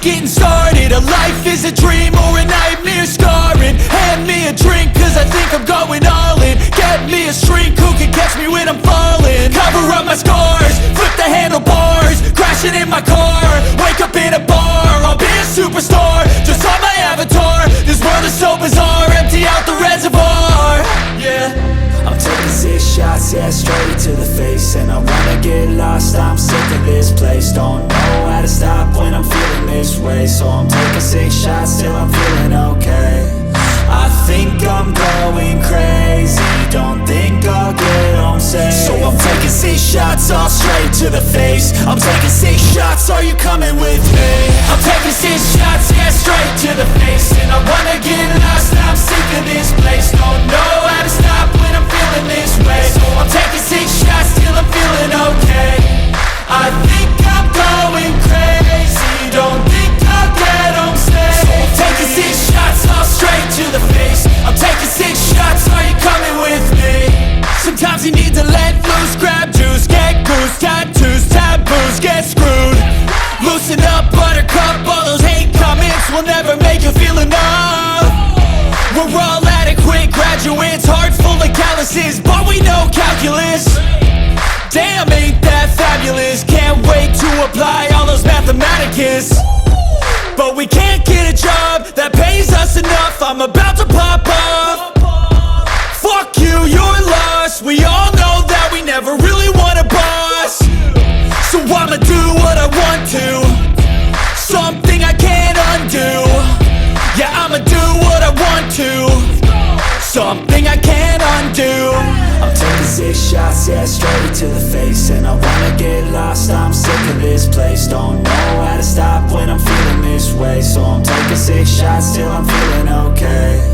getting started. A life is a dream or a nightmare scarring. Hand me a drink cause I think I'm going all in. Get me a shrink who can catch me when I'm falling. Cover up my scars, flip the handlebars, crashing in my car, wake up in a bar. I'll be a superstar, just on my avatar. This world is so bizarre, empty out the reservoir. Yeah, I'm taking 6 shots, yeah, straight to the face. And I wanna get lost, I'm sick of this place. Don't know how to stop when I'm feeling this way. So I'm taking 6 shots till I'm feeling okay. I think I'm going crazy, don't think I'll get home safe. So I'm taking 6 shots, all straight to the face. I'm taking 6 shots, are you coming with me? I'm taking 6 shots, yeah, straight to the face. And I wanna get lost, I'm sick of this place. Don't know how to stop when I'm feeling this way. So I'm taking 6 shots till I'm feeling okay. I think I'm going crazy, don't think I'll get home safe. So I'm taking 6 shots, all straight to the face. I'm taking 6 shots, are you coming with me? sometimes you need to let loose, grab juice, get goose, tattoos, taboos, get screwed. Loosen up, buttercup, all those hate comments will never make you feel enough. We're all adequate graduates, hearts full of calluses, but we know calculus. Damn, ain't that fabulous? Can't wait to apply all those mathematicus. But we can't get a job that pays us enough. I'm about to pop off. Fuck you, you're lost. We all know that we never really want a boss. So I'ma do what I want to, something I can't undo. Yeah, I'ma do what I want to, something I can't undo. I'm taking 6 shots, yeah, straight to the face. And I wanna get lost, I'm sick of this place. Don't know how to stop when I'm feeling this way. So I'm taking 6 shots till I'm feeling okay.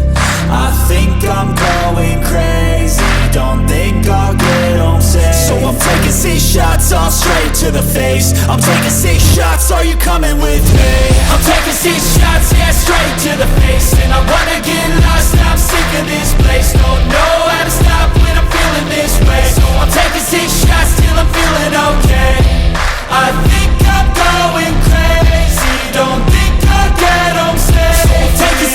I think I'm going crazy, don't think I'll get home safe. So I'm taking 6 shots, all straight to the face. I'm taking 6 shots, are you coming with me? I'm taking 6 shots, yeah, straight to the face. And I wanna get lost, I'm sick of this place. Don't know how to stop when I'm feeling this way. So I'm taking 6 shots till I'm feeling okay. I think I'm going crazy, don't think I'll get home safe. So I'm taking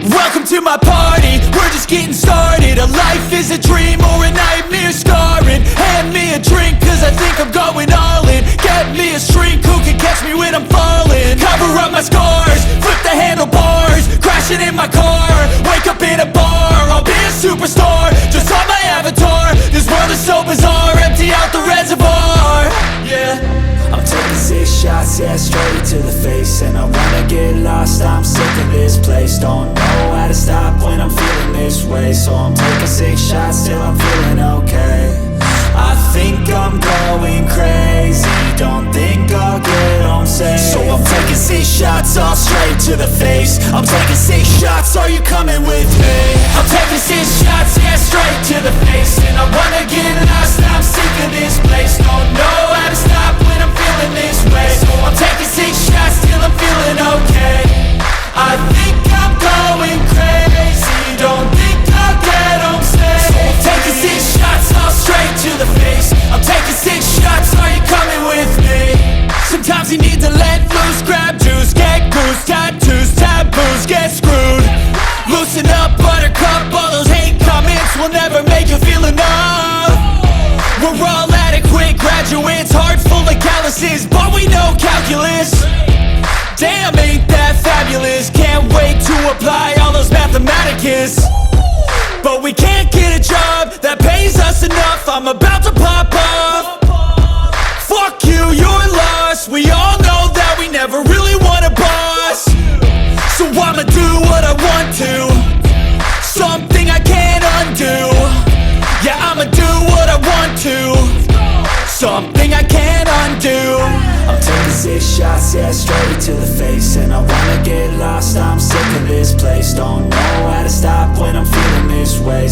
Welcome to my party, we're just getting started. A life is a dream or a nightmare scarring. Hand me a drink cause I think I'm going all in. Get me a shrink who can catch me when I'm falling. Cover up my scars, flip the handlebars, crashing in my car, wake up in a bar. I'll be a superstar, just on my avatar. This world is so bizarre, empty out the reservoir. Yeah, I'm taking 6 shots, yeah, straight to the face. And I wanna get lost, I'm sick of this place. Don't know how to stop when I'm feeling this way. So I'm taking 6 shots till I'm feeling okay. I think I'm going crazy, don't think I'll get home safe. So I'm taking 6 shots, all straight to the face. I'm taking 6 shots, are you coming with me? I'm taking 6 shots, yeah, straight to the face. And I wanna get lost, I'm sick of this place. Don't know how to stop when I'm feeling this way. So I'm taking 6 shots till I'm feeling okay. I think I'm going crazy, don't think I'll get home safe. So I'm taking 6 shots, all straight to the face. I'm taking 6 shots, are you coming with me? Sometimes you need to let loose, grab juice, get goose, tattoos, taboos, get screwed. Loosen up, buttercup, all those hate comments will never make you feel enough. We're all adequate graduates, hearts full of calluses, but we know calculus. Damn, ain't that fabulous? Can't wait to apply all those mathematicus. But we can't get a job that pays us enough. I'm about to pop off. Fuck you, you're lost. We all know that we never really want a boss. So I'ma do what I want to, something I can't undo. Yeah, I'ma do what I want to, something I can't undo. I'm taking 6 shots, yeah, straight to the face. And I wanna get lost, I'm sick of this place. Don't know how to stop when I'm feeling this way.